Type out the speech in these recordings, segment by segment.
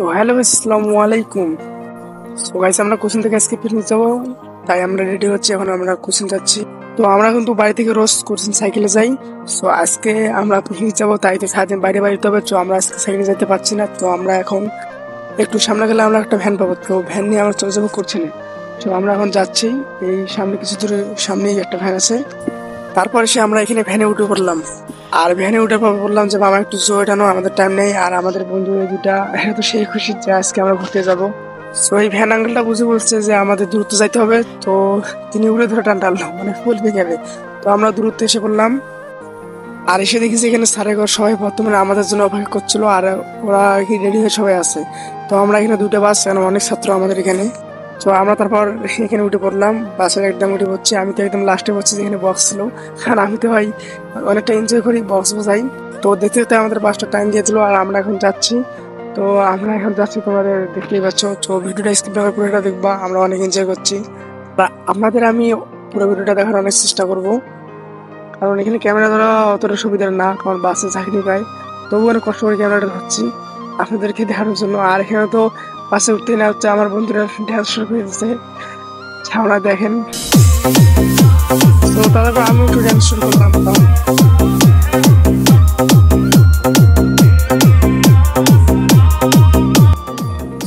So hello আসসালামু আলাইকুম। So guys আমরা কোচিং থেকে আজকে পিকনিক যাবো, তাই আমরা রেডি হচ্ছি। এখন আমরা কোচিং যাচ্ছি। তো আমরা কিন্তু বাড়ি থেকে রোজ কোচিং সাইকেলে যাই। সো আজকে আমরা পিকনিক যাবো, তাই তো সারাদিন বাইরে বাইরে হবে। তো আমরা আজকে সাইকেলে যেতে পারছি না। তো আমরা এখন একটু সামনে গেলে আমরা একটা ভ্যান পাবো। তো ভ্যান নিয়ে আমরা চলে যাবো করছি না। তো আমরা এখন যাচ্ছি, এই সামনে কিছু দূরে সামনেই একটা ভ্যান আছে। তারপরে আমরা এখানে ভ্যানে উঠে পড়লাম। আর ভ্যানে উঠে পর বললাম যে মামা একটু জোর টানো, আমাদের টাইম নেই। আর আমাদের বন্ধু দুটা তো সেই খুশি যে আজকে আমরা ঘুরতে যাব। সো এই ভ্যান আঙ্কেলটা বুঝে বলছে যে আমাদের দূরত্ব যাইতে হবে। তো তিনি উড়ে ধরে টানলো, মানে ফুল যাবে। তো আমরা দূরত্বে এসে পড়লাম। আর এসে দেখেছি এখানে স্যারের ঘর সবাই বর্তমানে আমাদের জন্য অপেক্ষা করছিল। আর ওরা আর কি রেডি হয়ে সবাই আছে। তো আমরা এখানে দুটো বাস, কারণ অনেক ছাত্র আমাদের এখানে। তো আমরা তারপর এখানে উঠে পড়লাম, বাসের একদম উঠে পড়ছি। আমি তো একদম লাস্টে পড়ছি যেখানে বক্স ছিল, কারণ আমি তো ভাই অনেকটা এনজয় করি বক্স বোঝাই। তো দেখতে দেখতে আমাদের বাসটা টাইম দিয়েছিল। আর আমরা এখন যাচ্ছি। তো আমরা এখন যাচ্ছি, তোমাদের দেখতেই পাচ্ছ। তো ভিডিওটা স্কিপ না করে পুরোটা দেখবা, আমরা অনেক এনজয় করছি। বা আপনাদের আমি পুরো ভিডিওটা দেখার অনেক চেষ্টা করব, কারণ এখানে ক্যামেরা ধরা অতটা সুবিধার না, কারণ বাসে চাকরি পাই। তবু অনেক কষ্ট করে ক্যামেরাটা ধরছি আপনাদেরকে দেখানোর জন্য। আর এখানে তো বাসে উঠতেই না হচ্ছে, আমার বন্ধুরা ড্যান্স শুরু করে দিচ্ছে, ছাওনা দেখেন। তো তারপর আমি একটু ড্যান্স শুরু করলাম।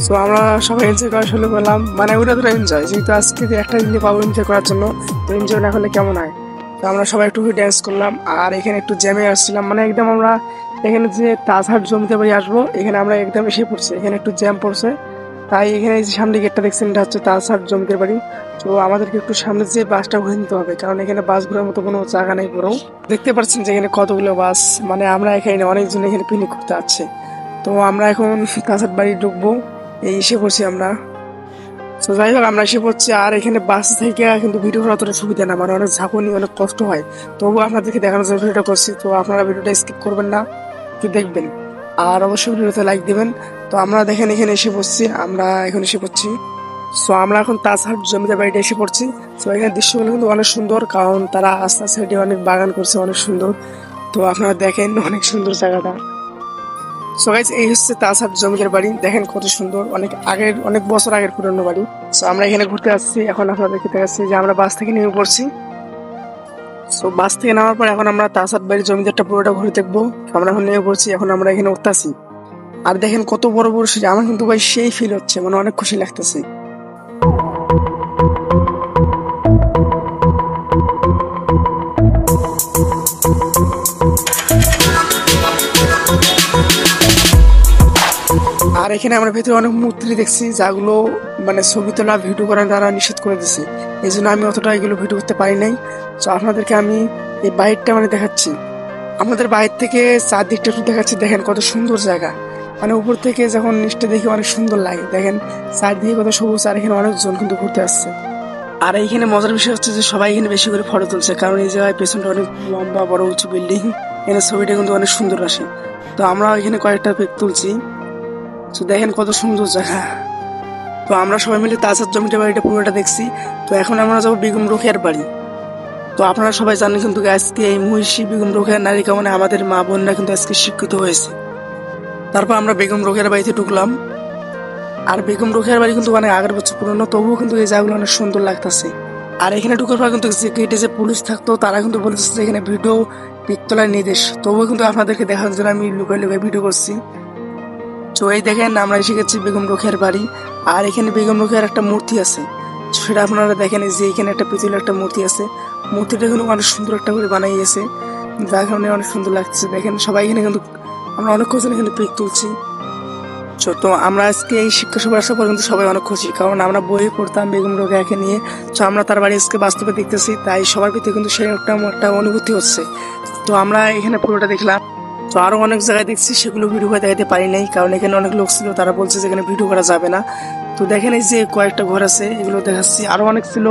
তো আমরা সবাই এনজয় করা শুরু করলাম, মানে ওটা তো এনজয়, যেহেতু আজকে একটা দিনে পাবো এনজয় করার জন্য। তো এনজয় না করলে কেমন হয়। তো আমরা সবাই একটু ড্যান্স করলাম। আর এখানে একটু জ্যামে আসছিলাম, মানে একদম আমরা এখানে যে তাজহাট জমিতে বাড়ি আসবো, এখানে আমরা একদম এসে পড়ছে, এখানে একটু জ্যাম পড়ছে। তাই এখানে যে সামনে গেটটা দেখছেন, এটা হচ্ছে তাজহাট জমিতে বাড়ি। তো আমাদেরকে একটু সামনে যে বাসটা ঘুরে নিতে হবে, কারণ এখানে বাস ঘোরার মতো কোনো জায়গা নেই। পুরো দেখতে পাচ্ছেন যে এখানে কতগুলো বাস, মানে আমরা এখানে অনেকজন এখানে পিকনিক করতে আসছে। তো আমরা এখন তাজহাট বাড়ি ঢুকবো, এই এসে পড়ছি আমরা। তো যাই হোক আমরা এসে পড়ছি। আর এখানে বাস থেকে কিন্তু ভিডিও করা অতটা সুবিধা না, মানে অনেক ঝাঁকুনি, অনেক কষ্ট হয়। তবুও আপনাদেরকে দেখানোর জন্য ভিডিওটা করছি। তো আপনারা ভিডিওটা স্কিপ করবেন না, একটু দেখবেন। আর অবশ্যই ভিডিওতে লাইক দিবেন। তো আমরা দেখেন এখানে এসে পড়ছি, আমরা এখন এসে পড়ছি। সো আমরা এখন তাজহাট জমিদার বাড়িতে এসে পড়ছি। তো এখানে দৃশ্যগুলো কিন্তু অনেক সুন্দর, কারণ তারা আস্তে সাইডে অনেক বাগান করছে, অনেক সুন্দর। তো আপনারা দেখেন অনেক সুন্দর জায়গাটা। সো গাইস এই হচ্ছে তাজহাট জমিদার বাড়ি, দেখেন কত সুন্দর, অনেক আগের, অনেক বছর আগের পুরনো বাড়ি। সো আমরা এখানে ঘুরতে আসছি। এখন আপনাদেরকে দেখাচ্ছি যে আমরা বাস থেকে নেমে পড়ছি। সো বাস থেকে নামার পর এখন আমরা তাজহাট বাড়ির জমিদারটা পুরোটা ঘুরে দেখবো। আমরা এখন নেমে পড়ছি, এখন আমরা এখানে উঠতেছি। আর দেখেন কত বড় বড় সিঁড়ি, আমার কিন্তু ভাই সেই ফিল হচ্ছে, মানে অনেক খুশি লাগতেছে। আর এখানে আমরা ভেতরে অনেক মূর্তি দেখছি, যাগুলো মানে ছবি তোলা ভিডিও করা তারা নিষেধ করে দিচ্ছে। এই জন্য আমি অতটা এগুলো ভিডিও করতে পারি নাই। তো আপনাদেরকে আমি এই বাইরটা মানে দেখাচ্ছি, আমাদের বাইরে থেকে চারদিকটা একটু দেখাচ্ছি। দেখেন কত সুন্দর জায়গা, মানে উপর থেকে যখন নিচটা দেখি অনেক সুন্দর লাগে। দেখেন চারদিকে কত সবুজ, আর এখানে অনেকজন কিন্তু ঘুরতে আসছে। আর এইখানে মজার বিষয় হচ্ছে যে সবাই এখানে বেশি করে ফটো তুলছে, কারণ এই জায়গায় পেছনটা অনেক লম্বা বড় উঁচু বিল্ডিং, এখানে ছবিটা কিন্তু অনেক সুন্দর আসে। তো আমরা এখানে কয়েকটা পিক তুলছি। তো দেখেন কত সুন্দর জায়গা। তো আমরা সবাই মিলে তাজহাট জমিদার বাড়িটা পুরোটা দেখছি। তো এখন আমরা যাবো বেগম রোকেয়ার বাড়ি। তো আপনারা সবাই জানেন কিন্তু আজকে এই মহিষী বেগম রোকেয়ার নারী কামানে আমাদের মা বোনরা কিন্তু আজকে শিক্ষিত হয়েছে। তারপর আমরা বেগম রোকেয়ার বাড়িতে ঢুকলাম। আর বেগম রোকেয়ার বাড়ি কিন্তু অনেক আগের বছর পুরনো, তবুও কিন্তু এই জায়গাগুলো অনেক সুন্দর লাগতেছে। আর এখানে ঢুকার পর কিন্তু যে গেটে যে পুলিশ থাকতো, তারা কিন্তু বলতেছে যে এখানে ভিডিও পিক তোলার নির্দেশ। তবুও কিন্তু আপনাদেরকে দেখানোর জন্য আমি লুকাই লুকাই ভিডিও করছি। তো এই দেখেন আমরা এসে গেছি বেগম রোকেয়ার বাড়ি। আর এখানে বেগম রোকেয়ার একটা মূর্তি আছে, সেটা আপনারা দেখেন। যে এখানে একটা পিতলের একটা মূর্তি আছে, মূর্তিটা কিন্তু অনেক সুন্দর একটা করে বানাইয়েছে, যার কারণে অনেক সুন্দর লাগছে। দেখেন সবাই এখানে কিন্তু আমরা অনেক খুশি, এখানে পিক তুলছি। তো আমরা আজকে এই শিক্ষা সভা আসার পর কিন্তু সবাই অনেক খুশি, কারণ আমরা বই পড়তাম বেগম রোকেয়াকে নিয়ে। তো আমরা তার বাড়ি আজকে বাস্তবে দেখতেছি, তাই সবার ভিতরে কিন্তু সেই একটা অনুভূতি হচ্ছে। তো আমরা এখানে পুরোটা দেখলাম। তো আরো অনেক জায়গায় দেখছি, সেগুলো ভিডিও করে দেখাতে পারি নাই, কারণ এখানে অনেক লোক ছিল, তারা বলছে যে এখানে ভিডিও করা যাবে না। তো দেখেন এই যে কয়েকটা ঘর আছে, এগুলো দেখাচ্ছি, আরো অনেক ছিল।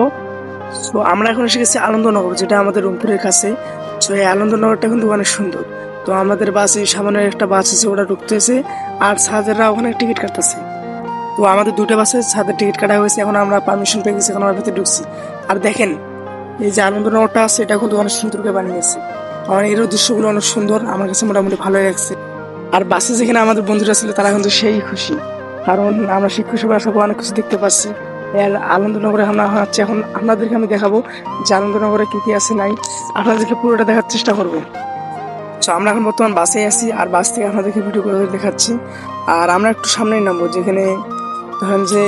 তো আমরা এখন এসে গেছি আনন্দনগর, যেটা আমাদের রংপুরের কাছে। তো এই আনন্দনগরটা কিন্তু অনেক সুন্দর। তো আমাদের বাসে সামনে একটা বাস আছে, ওটা ঢুকতেছে। আর ছাদেরা ওখানে টিকিট কাটতেছে। তো আমাদের দুটো বাসে ছাদের টিকিট কাটা হয়েছে, এখন আমরা পারমিশন পেয়ে গেছি, এখন আমরা ভিতরে ঢুকছি। আর দেখেন এই যে আনন্দনগরটা আছে, এটা কিন্তু অনেক সুন্দর করে বানিয়েছে। আমার এর দৃশ্যগুলো অনেক সুন্দর, আমার কাছে মোটামুটি ভালোই লাগছে। আর বাসে যেখানে আমাদের বন্ধুরা ছিল, তারা কিন্তু সেই খুশি। কারণ আমরা শিক্ষক হিসেবে আসার পর অনেক কিছু দেখতে পাচ্ছি। এর আনন্দনগরে আমরা হচ্ছে এখন আপনাদেরকে আমি দেখাবো যে আনন্দনগরে কি কি আছে নাই, আপনাদেরকে পুরোটা দেখার চেষ্টা করবো। তো আমরা এখন বর্তমান বাসে আছি, আর বাস থেকে আপনাদেরকে ভিডিও করে দেখাচ্ছি। আর আমরা একটু সামনেই নামবো, যেখানে ধরেন যে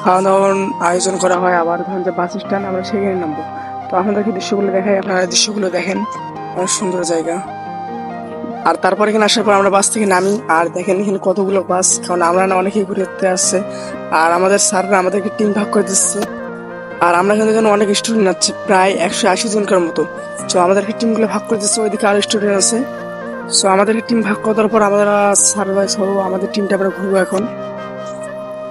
খাওয়া দাওয়ার আয়োজন করা হয়, আবার ধরেন যে বাস স্ট্যান্ড, আমরা সেখানে নামবো। তো আপনাদেরকে দৃশ্যগুলো দেখাই, আপনারা দৃশ্যগুলো দেখেন, অনেক সুন্দর জায়গা। আর তারপর এখানে আসার পর আমরা বাস থেকে নামি, আর দেখেন এখানে কতগুলো বাস, কারণ আমরা না অনেকেই ঘুরতে আসছে। আর আমাদের স্যাররা আমাদেরকে টিম ভাগ করে দিচ্ছে, আর আমরা কিন্তু এখানে অনেক স্টুডেন্ট আছে, প্রায় 180 জনকার মতো। তো আমাদেরকে টিমগুলো ভাগ করে দিচ্ছে, ওইদিকে আরো স্টুডেন্ট আছে। সো আমাদেরকে টিম ভাগ করে দেওয়ার পর আমরা স্যার ভাই সহ আমাদের টিমটা আমরা ঘুরবো এখন।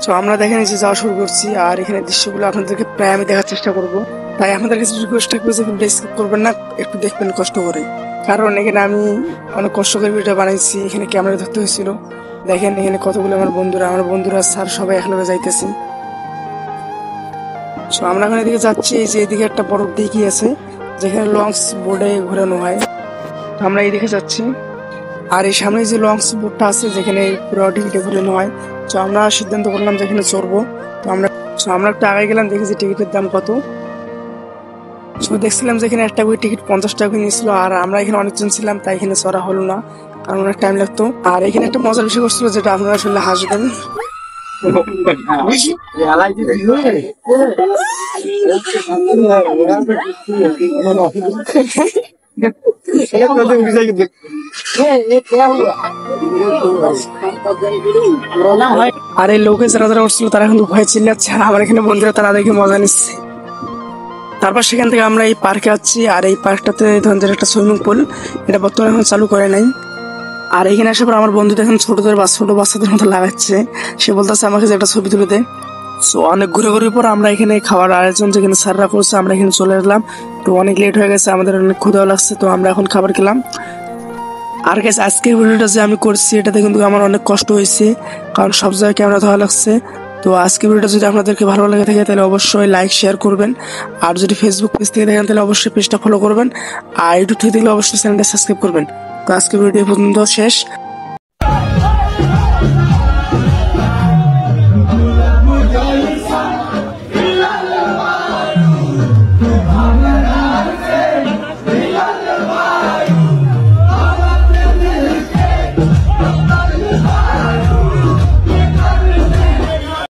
তো আমরা দেখেন যে যাওয়া শুরু করছি, আর এখানে দৃশ্যগুলো আপনাদেরকে প্রায় আমি দেখার চেষ্টা করবো। তাই আপনাদের কাছে রিকোয়েস্ট থাকবে যে ভিডিও স্কিপ করবেন না, একটু দেখবেন কষ্ট করে, কারণ এখানে আমি অনেক কষ্ট করে ভিডিও বানাইছি। এখানে ক্যামেরা ধরতে হয়েছিল। দেখেন এখানে কতগুলো আমার বন্ধুরা স্যার সবাই একলগে যাইতেছি। তো আমরা এখন এদিকে যাচ্ছি, এই যে এদিকে একটা বড় দিঘি আছে যেখানে লঞ্চ বোর্ডে ঘোরানো হয়। তো আমরা এইদিকে যাচ্ছি, আর এই সামনে যে লঞ্চ বোর্ডটা আছে যেখানে পুরো দিঘিটা ঘোরানো হয়। তো আমরা সিদ্ধান্ত করলাম যেখানে চড়বো। তো আমরা একটু আগে গেলাম, দেখি যে টিকিটের দাম কত। তো দেখছিলাম যে এখানে একটা করে টিকিট 50 টাকা করে নিয়েছিল, আর আমরা এখানে অনেকজন ছিলাম তাই এখানে চড়া হলো না, কারণ অনেক টাইম লাগতো। আর এখানে একটা মজার বিষয় করছিল, যেটা আপনারা আসলে হাসবেন। আর এই লোকে যারা যারা উঠছিল তারা কিন্তু ভয় চিল্লাচ্ছে, আর আমার এখানে বন্ধুরা তারা দেখে মজা নিচ্ছে। তারপর সেখান থেকে আমরা এই পার্কে যাচ্ছি, আর এই পার্কটাতে ধরেন যে একটা সুইমিং পুল, এটা বর্তমানে এখন চালু করে নাই। আর এখানে আসার পর আমার বন্ধু দেখেন ছোট বাচ্চাদের মতো লাগাচ্ছে, সে বলতেছে আমাকে যে একটা ছবি তুলে দে। সো অনেক ঘুরে পর আমরা এখানে খাওয়ার আয়োজন যেখানে স্যাররা করছে, আমরা এখানে চলে এলাম। তো অনেক লেট হয়ে গেছে, আমাদের অনেক ক্ষুধাও লাগছে, তো আমরা এখন খাবার খেলাম। আর গাইস আজকের ভিডিওটা যে আমি করছি এটাতে কিন্তু আমার অনেক কষ্ট হয়েছে, কারণ সব জায়গায় ক্যামেরা ধরা লাগছে। তো আজকের ভিডিওটা যদি আপনাদেরকে ভালো লাগে থাকে তাহলে অবশ্যই লাইক শেয়ার করবেন, আর যদি ফেসবুক পেজ থেকে দেখেন তাহলে অবশ্যই পেজটা ফলো করবেন, আর ইউটিউব থেকে দেখলে অবশ্যই চ্যানেলটা সাবস্ক্রাইব করবেন। তো আজকের ভিডিও পর্যন্ত শেষ।